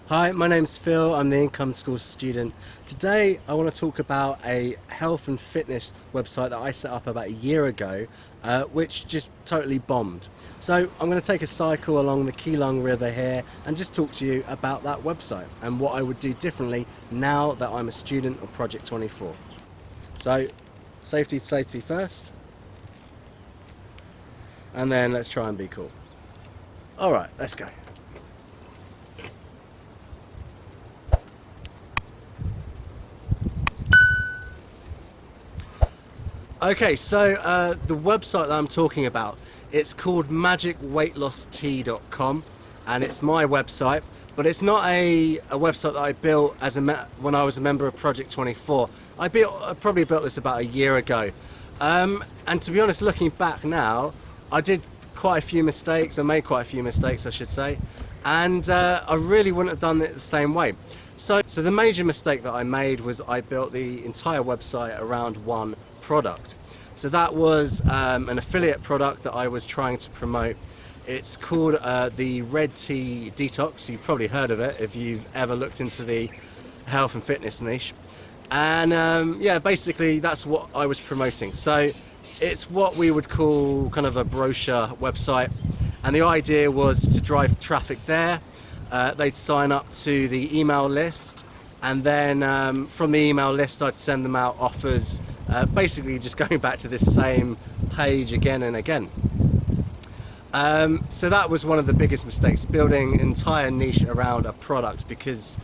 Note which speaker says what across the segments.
Speaker 1: Hi, my name's Phil. I'm the Income School student. Today I want to talk about a health and fitness website that I set up about a year ago, which just totally bombed. So I'm going to take a cycle along the Keelung River here and just talk to you about that website and what I would do differently now that I'm a student of Project 24. So safety first, and then let's try and be cool. Alright, let's go. Okay, so the website that I'm talking about, it's called magicweightlosstea.com, and it's my website, but it's not a website that I built as when I was a member of Project 24. I probably built this about a year ago, and to be honest, looking back now, I did quite a few mistakes. I made quite a few mistakes, I should say, and I really wouldn't have done it the same way. So the major mistake that I made was I built the entire website around one product. So that was an affiliate product that I was trying to promote. It's called the Red Tea Detox. You've probably heard of it if you've ever looked into the health and fitness niche. And yeah, basically that's what I was promoting. So it's what we would call kind of a brochure website, and the idea was to drive traffic there. They'd sign up to the email list, and then from the email list I'd send them out offers, basically just going back to this same page again and again. So that was one of the biggest mistakes, building an entire niche around a product, because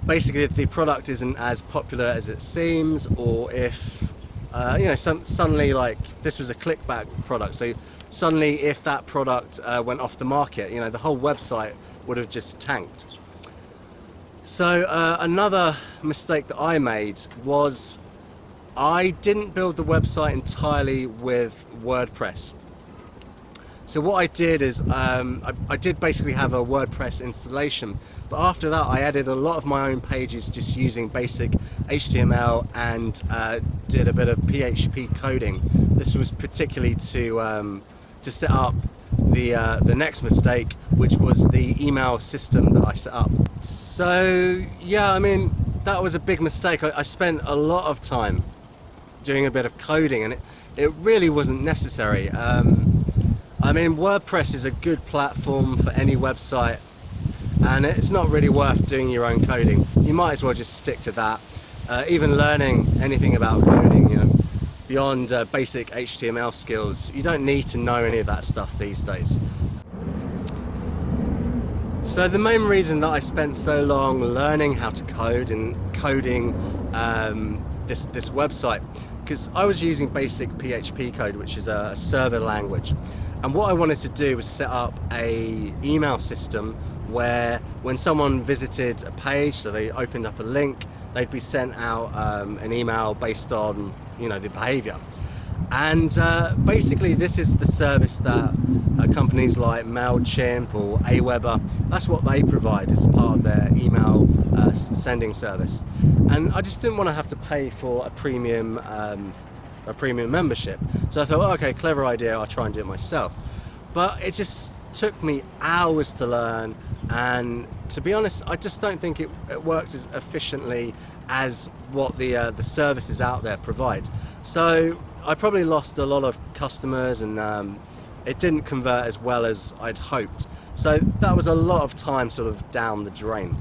Speaker 1: basically if the product isn't as popular as it seems, or if you know, suddenly, like, this was a clickback product, so suddenly if that product went off the market, you know, the whole website would have just tanked. So another mistake that I made was I didn't build the website entirely with WordPress. So what I did is I did basically have a WordPress installation, but after that I added a lot of my own pages just using basic HTML and did a bit of PHP coding. This was particularly to set up the next mistake, which was the email system that I set up. So yeah, I mean, that was a big mistake. I spent a lot of time doing a bit of coding, and it really wasn't necessary. I mean, WordPress is a good platform for any website, and it's not really worth doing your own coding. You might as well just stick to that. Even learning anything about coding, you know, beyond basic HTML skills, you don't need to know any of that stuff these days. So the main reason that I spent so long learning how to code and coding this website, because I was using basic PHP code, which is a server language, and what I wanted to do was set up a email system where when someone visited a page, so they opened up a link, they'd be sent out an email based on, you know, the behavior. And basically this is the service that companies like MailChimp or Aweber, that's what they provide as part of their email sending service. And I just didn't want to have to pay for a premium membership. So I thought, oh, okay, clever idea, I'll try and do it myself. But it just took me hours to learn, and to be honest, I just don't think it worked as efficiently as what the services out there provide. So I probably lost a lot of customers, and it didn't convert as well as I'd hoped. So that was a lot of time sort of down the drain.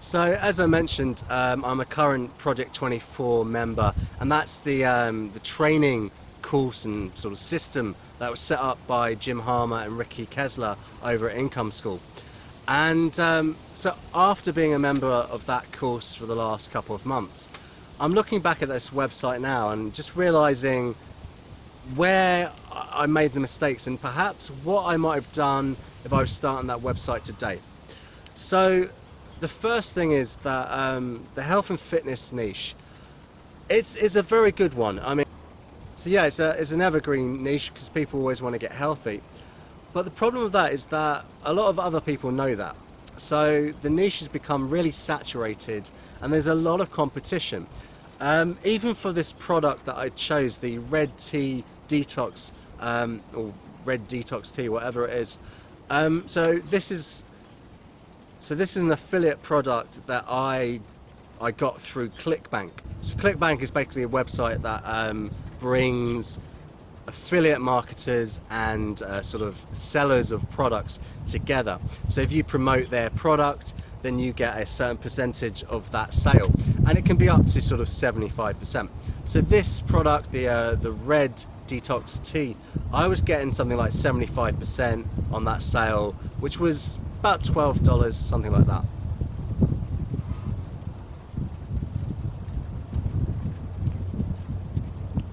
Speaker 1: So as I mentioned, I'm a current Project 24 member, and that's the training course and sort of system that was set up by Jim Harmer and Ricky Kessler over at Income School. And so after being a member of that course for the last couple of months, I'm looking back at this website now and just realizing where I made the mistakes, and perhaps what I might have done if I was starting that website today. So the first thing is that the health and fitness niche, it's a very good one. I mean, so yeah, it's an evergreen niche because people always want to get healthy. But the problem with that is that a lot of other people know that. So the niche has become really saturated, and there's a lot of competition. Even for this product that I chose, the Red Tea Detox, or Red Detox Tea, whatever it is. So this is So this is an affiliate product that I got through ClickBank. So ClickBank is basically a website that brings affiliate marketers and sort of sellers of products together. So if you promote their product, then you get a certain percentage of that sale, and it can be up to sort of 75%. So this product, the red detox tea, I was getting something like 75% on that sale, which was about $12, something like that.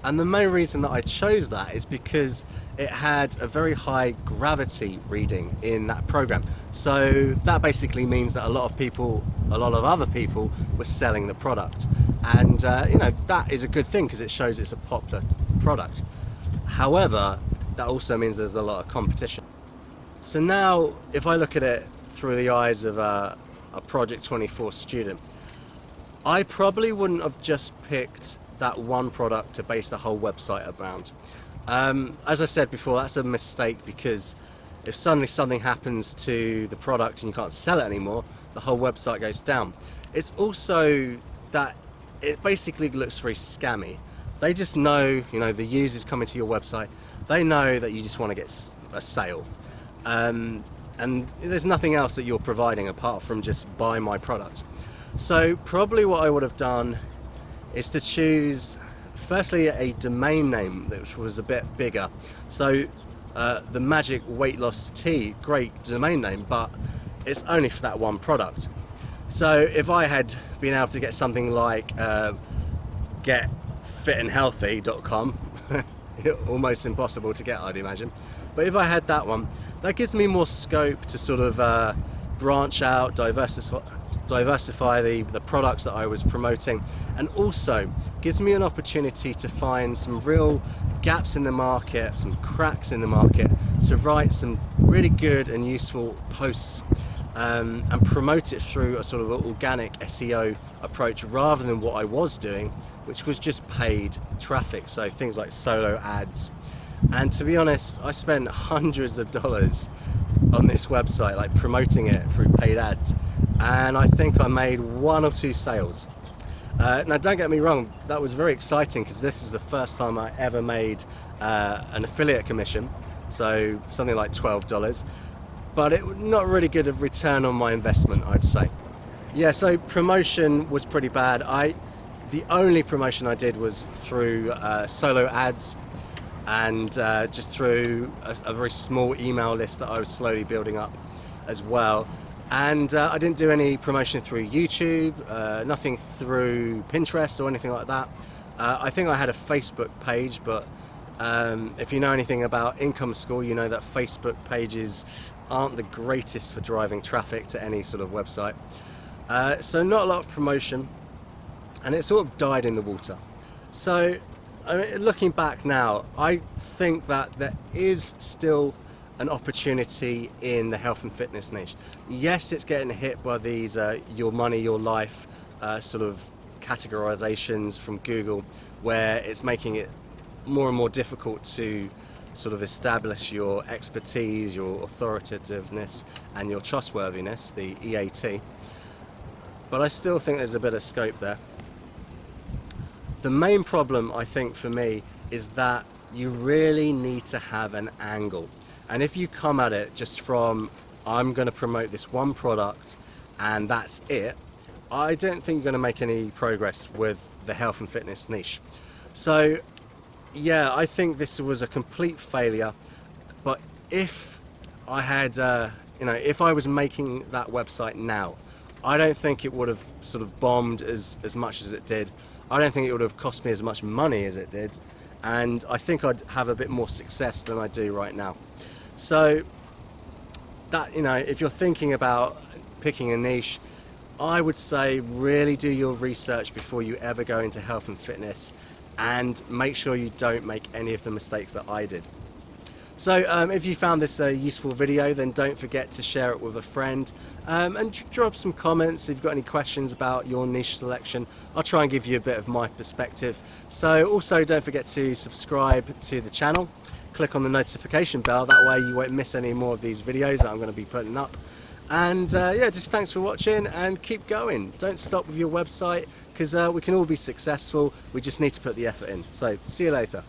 Speaker 1: And the main reason that I chose that is because it had a very high gravity reading in that program. So that basically means that a lot of other people were selling the product. And you know, that is a good thing because it shows it's a popular product. However, that also means there's a lot of competition. So now, if I look at it through the eyes of a Project 24 student, I probably wouldn't have just picked that one product to base the whole website around. As I said before, that's a mistake, because if suddenly something happens to the product and you can't sell it anymore, the whole website goes down. It's also that it basically looks very scammy. They just know, you know, the users coming to your website, they know that you just want to get a sale. And there's nothing else that you're providing apart from just buy my product. So probably what I would have done is to choose firstly a domain name which was a bit bigger. So the Magic Weight Loss Tea, great domain name, but it's only for that one product. So if I had been able to get something like getfitandhealthy.com, almost impossible to get, I'd imagine, but if I had that one, that gives me more scope to sort of branch out, diversify the products that I was promoting, and also gives me an opportunity to find some real gaps in the market, some cracks in the market, to write some really good and useful posts and promote it through a sort of organic SEO approach, rather than what I was doing, which was just paid traffic, so things like solo ads. And to be honest, I spent hundreds of dollars on this website, like promoting it through paid ads, and I think I made 1 or 2 sales. Now don't get me wrong, that was very exciting because this is the first time I ever made an affiliate commission, so something like $12, but it was not really good of return on my investment, I'd say. Yeah, so promotion was pretty bad. The only promotion I did was through solo ads, and just through a very small email list that I was slowly building up as well. And I didn't do any promotion through YouTube, nothing through Pinterest or anything like that. I think I had a Facebook page, but if you know anything about income school, you know that Facebook pages aren't the greatest for driving traffic to any sort of website. So not a lot of promotion, and it sort of died in the water. So I mean, looking back now, I think that there is still an opportunity in the health and fitness niche. Yes, it's getting hit by these your money, your life sort of categorizations from Google, where it's making it more and more difficult to sort of establish your expertise, your authoritativeness, and your trustworthiness, the EAT. But I still think there's a bit of scope there. The main problem, I think, for me is that you really need to have an angle. And if you come at it just from, I'm going to promote this one product and that's it, I don't think you're going to make any progress with the health and fitness niche. So yeah, I think this was a complete failure. But if I had, you know, if I was making that website now, I don't think it would have sort of bombed as much as it did. I don't think it would have cost me as much money as it did, and I think I'd have a bit more success than I do right now. So that, you know, if you're thinking about picking a niche, I would say really do your research before you ever go into health and fitness, and make sure you don't make any of the mistakes that I did. So if you found this a useful video, then don't forget to share it with a friend, and drop some comments if you've got any questions about your niche selection. I'll try and give you a bit of my perspective. So also don't forget to subscribe to the channel, click on the notification bell, that way you won't miss any more of these videos that I'm going to be putting up. And yeah, just thanks for watching, and keep going. Don't stop with your website, because we can all be successful. We just need to put the effort in. So see you later.